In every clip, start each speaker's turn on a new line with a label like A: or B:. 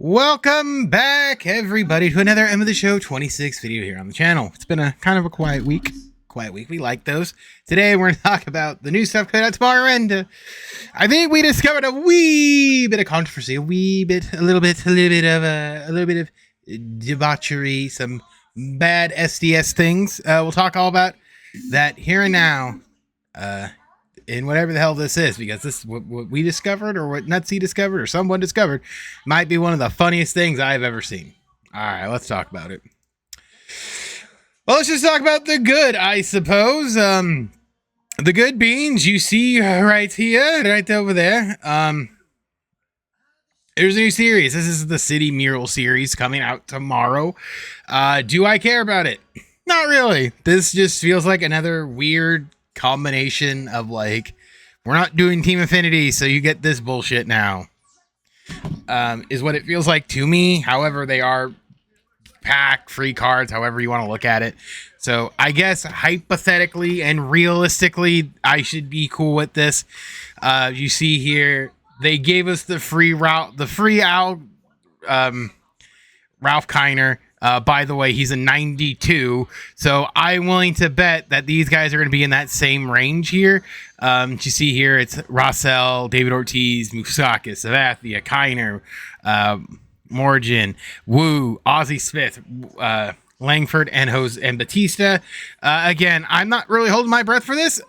A: Welcome back, everybody, to another M of the Show 26 video here on the channel. It's been a kind of a quiet week. We like those. Today, we're going to talk about the new stuff coming out tomorrow, and I think we discovered a wee bit of controversy, a little bit of debauchery, some bad SDS things. We'll talk all about that here and now. In whatever the hell this is, because this what we discovered, or what Nutsy discovered, or someone discovered, might be one of the funniest things I've ever seen. All right, let's talk about it. Well, let's just talk about the good, I suppose. The good beans you see right here, right over there. There's a new series. This is the City Mural series coming out tomorrow. Do I care about it? Not really. This just feels like another weird combination of, like, we're not doing Team Affinity, so you get this bullshit now, is what it feels like to me. However, they are pack free cards, however you want to look at it. So I guess hypothetically and realistically, I should be cool with this. You see here, they gave us the free Ralph Kiner. By the way, he's a 92, so I'm willing to bet that these guys are going to be in that same range here. You see here, it's Rossell, David Ortiz, Moustakas, Savathia, Kiner, Morgan, Wu, Ozzie Smith, Langford, and Batista. Again, I'm not really holding my breath for this.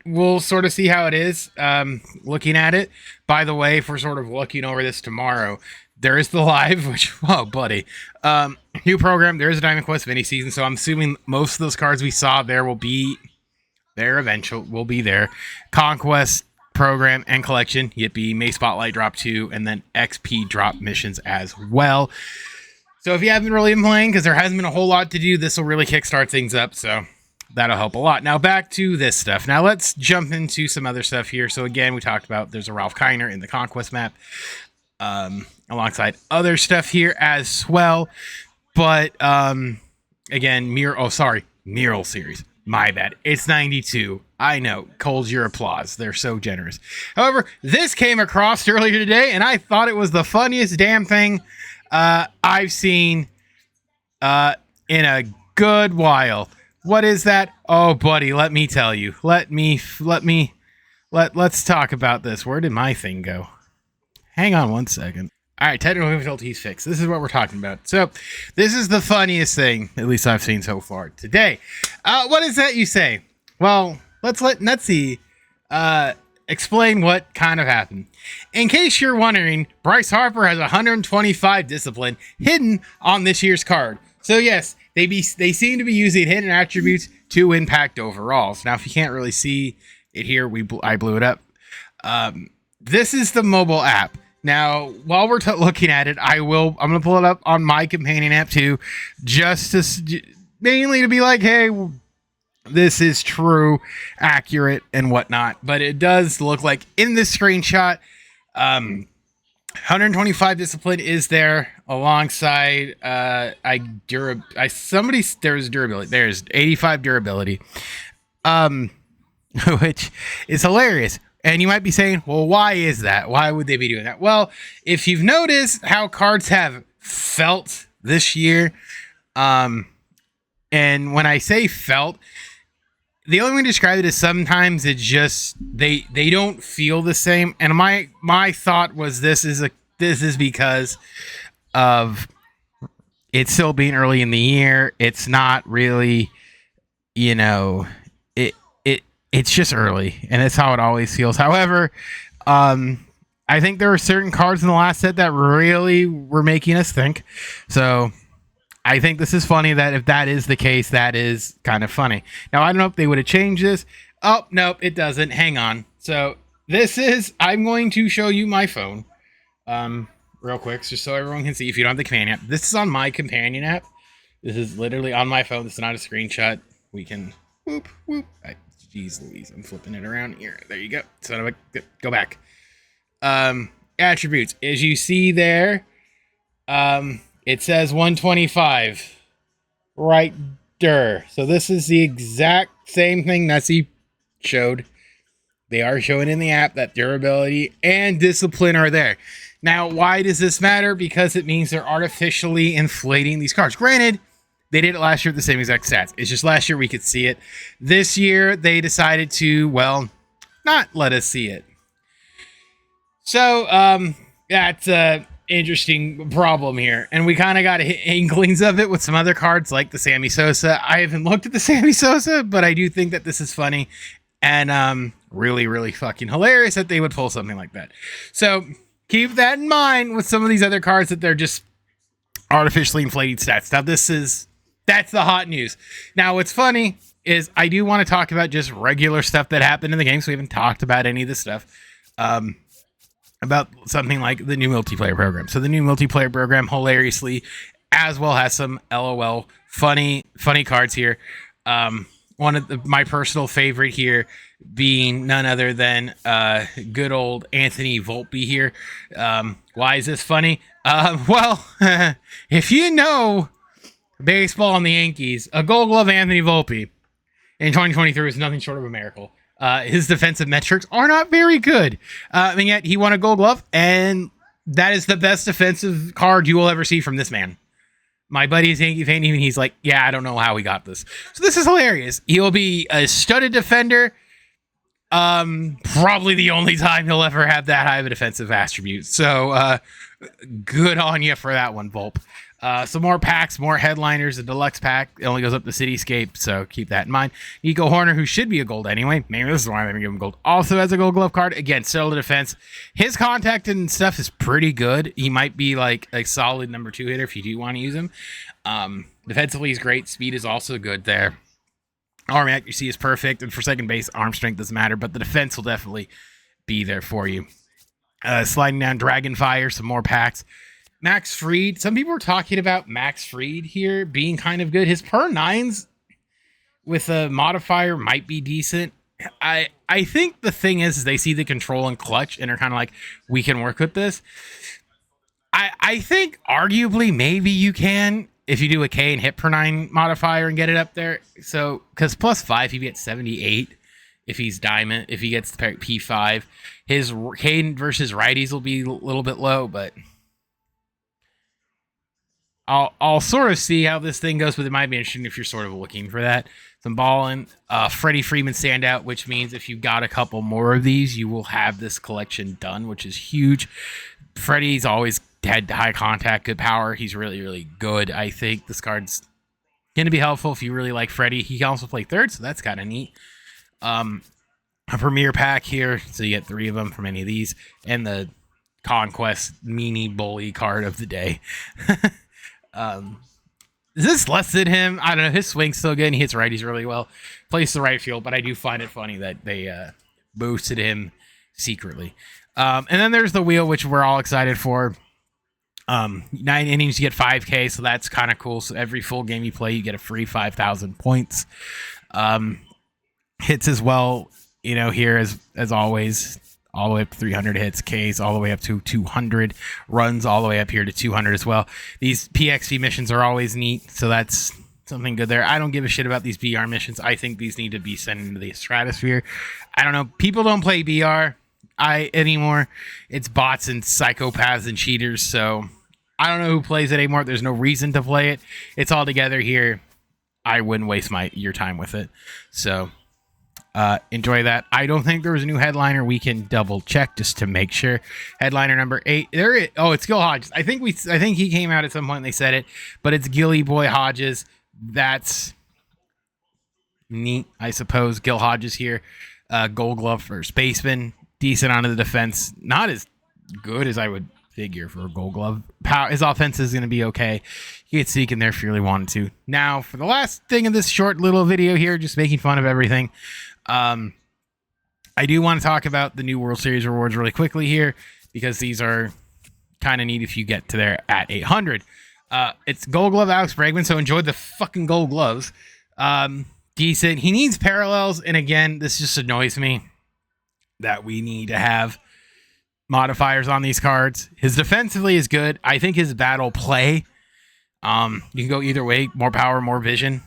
A: We'll sort of see how it is looking at it. By the way, if we're sort of looking over this tomorrow, there is the live, which, oh, buddy. New program, there is a Diamond Quest mini season, so I'm assuming most of those cards we saw there will be there eventually, will be there. Conquest program and collection, yippee, May Spotlight drop 2, and then XP drop missions as well. So if you haven't really been playing, because there hasn't been a whole lot to do, this will really kickstart things up, so that'll help a lot. Now back to this stuff. Now let's jump into some other stuff here. So again, we talked about there's a Ralph Kiner in the Conquest map, alongside other stuff here as well. But again, Mural series. My bad. It's 92. I know. Coles, your applause. They're so generous. However, this came across earlier today, and I thought it was the funniest damn thing I've seen in a good while. What is that? Oh, buddy, let me tell you. Let's talk about this. Where did my thing go? Hang on one second. All right, technical difficulties fixed. This is what we're talking about. So, this is the funniest thing, at least I've seen so far today. What is that you say? Well, let's let Nutsy explain what kind of happened. In case you're wondering, Bryce Harper has 125 discipline hidden on this year's card. So yes, they seem to be using hidden attributes to impact overalls. Now, if you can't really see it here, I blew it up. This is the mobile app. Now, while we're looking at it, I'm going to pull it up on my companion app too, just to mainly to be like, hey, this is true, accurate, and whatnot. But it does look like in this screenshot, 125 discipline is there alongside there's durability. There's 85 durability, which is hilarious. And you might be saying, well, why is that? Why would they be doing that? Well, if you've noticed how cards have felt this year, and when I say felt, the only way to describe it is sometimes it's just they don't feel the same. And my thought was this is because of it still being early in the year. It's not really, it's just early, and that's how it always feels. However, I think there were certain cards in the last set that really were making us think. So I think this is funny that if that is the case, that is kind of funny. Now, I don't know if they would have changed this. Oh, nope, it doesn't. Hang on. So I'm going to show you my phone real quick, just so everyone can see if you don't have the companion app. This is on my companion app. This is literally on my phone. This is not a screenshot. We can whoop. Jeez Louise, I'm flipping it around here. There you go. So go back. Attributes. As you see there, it says 125 right there. So this is the exact same thing Nutsy showed. They are showing in the app that durability and discipline are there. Now, why does this matter? Because it means they're artificially inflating these cards. Granted, they did it last year with the same exact stats. It's just last year we could see it. This year they decided to, well, not let us see it. So that's a interesting problem here. And we kind of got inklings of it with some other cards like the Sammy Sosa. I haven't looked at the Sammy Sosa, but I do think that this is funny and really, really fucking hilarious that they would pull something like that. So keep that in mind with some of these other cards that they're just artificially inflating stats. Now that's the hot news. Now what's funny is I do want to talk about just regular stuff that happened in the game. So we haven't talked about any of this stuff. About something like the new multiplayer program. So the new multiplayer program, hilariously, as well has some LOL funny cards here. One of my personal favorite here being none other than good old Anthony Volpe here. Why is this funny? Well, if you know baseball and the Yankees, a Gold Glove Anthony Volpe in 2023 is nothing short of a miracle. His defensive metrics are not very good. And yet he won a Gold Glove, and that is the best defensive card you will ever see from this man. My buddy is Yankee fan, even he's like, yeah, I don't know how we got this. So this is hilarious. He'll be a studded defender. Probably the only time he'll ever have that high of a defensive attribute. So good on you for that one, Volpe. Some more packs, more headliners. The deluxe pack, it only goes up to Cityscape, so keep that in mind. Nico Horner, who should be a gold anyway. Maybe this is why they didn't give him gold. Also has a Gold Glove card. Again, still the defense. His contact and stuff is pretty good. He might be like a solid number 2 hitter if you do want to use him. Defensively, he's great. Speed is also good there. Arm accuracy is perfect, and for second base, arm strength doesn't matter, but the defense will definitely be there for you. Sliding down Dragonfire, some more packs. Max Fried. Some people were talking about Max Fried here being kind of good. His per 9s with a modifier might be decent. I think the thing is they see the control and clutch and are kind of like, we can work with this. I think arguably maybe you can if you do a K and hit per 9 modifier and get it up there. So because +5 he gets 78 if he's diamond. If he gets P5, his K versus righties will be a little bit low, but I'll sort of see how this thing goes, but it might be interesting if you're sort of looking for that. Some balling. Freddie Freeman standout, which means if you got a couple more of these, you will have this collection done, which is huge. Freddie's always had high contact, good power. He's really, really good. I think this card's going to be helpful if you really like Freddie. He can also play third, so that's kind of neat. A premier pack here, so you get 3 of them from any of these, and the Conquest Meanie Bully card of the day. Is this less than him? I don't know. His swing's still good. And he hits righties really well. Plays the right field, but I do find it funny that they boosted him secretly. And then there's the wheel, which we're all excited for. 9 innings, you get 5K, so that's kind of cool. So every full game you play, you get a free 5,000 points. Hits as well, you know, here as always. All the way up to 300 hits, Ks all the way up to 200, runs all the way up here to 200 as well. These PXV missions are always neat, so that's something good there. I don't give a shit about these BR missions. I think these need to be sent into the stratosphere. I don't know. People don't play BR anymore. It's bots and psychopaths and cheaters, so I don't know who plays it anymore. There's no reason to play it. It's all together here. I wouldn't waste your time with it. So enjoy that. I don't think there was a new headliner. We can double check just to make sure. Headliner number 8. It's Gil Hodges. I think he came out at some point and they said it, but it's Gilly Boy Hodges. That's neat, I suppose. Gil Hodges here. Gold Glove first baseman. Decent onto the defense. Not as good as I would figure for a Gold Glove. His offense is going to be okay. You could sneak in there if you really wanted to. Now, for the last thing of this short little video here, just making fun of everything. I do want to talk about the new World Series rewards really quickly here because these are kind of neat if you get to there at 800. It's Gold Glove Alex Bregman, so enjoy the fucking Gold Gloves. Decent. He needs parallels, and again, this just annoys me that we need to have modifiers on these cards. His defensively is good. I think his battle play, you can go either way. More power, more vision.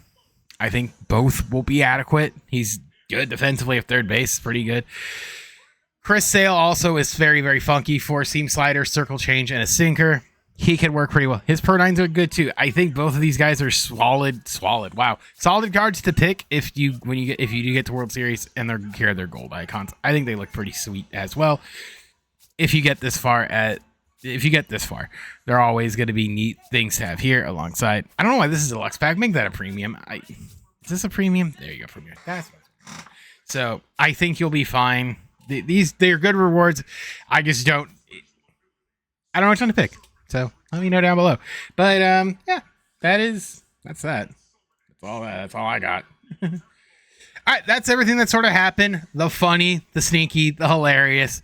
A: I think both will be adequate. He's good defensively at third base. Pretty good. Chris Sale also is very, very funky. 4-seam slider, circle change, and a sinker. He could work pretty well. His per nines are good too. I think both of these guys are solid. Wow, solid cards to pick if you do get to World Series and they're here their gold icons. I think they look pretty sweet as well. If you get this far, they're always going to be neat things to have here alongside. I don't know why this is a deluxe pack. Make that a premium. Is this a premium? There you go, premium. So I think you'll be fine. They're good rewards. I just don't know which one to pick. So let me know down below. But yeah, that's that. That's all I got. All right, that's everything that sort of happened. The funny, the sneaky, the hilarious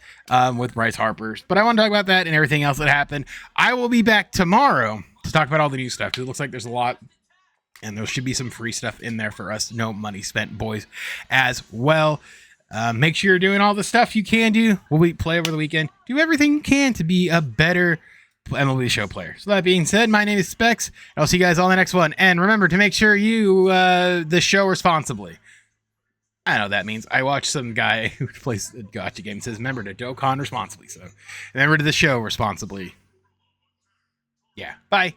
A: with Bryce Harper's. But I want to talk about that and everything else that happened. I will be back tomorrow to talk about all the new stuff, because it looks like there's a lot. And there should be some free stuff in there for us. No money spent boys as well. Make sure you're doing all the stuff you can do. We'll play over the weekend. Do everything you can to be a better MLB Show player. So that being said, my name is Specs. I'll see you guys all in the next one. And remember to make sure you the show responsibly. I know what that means. I watched some guy who plays a gotcha game says, remember to Dokkan responsibly. So remember to the show responsibly. Yeah. Bye.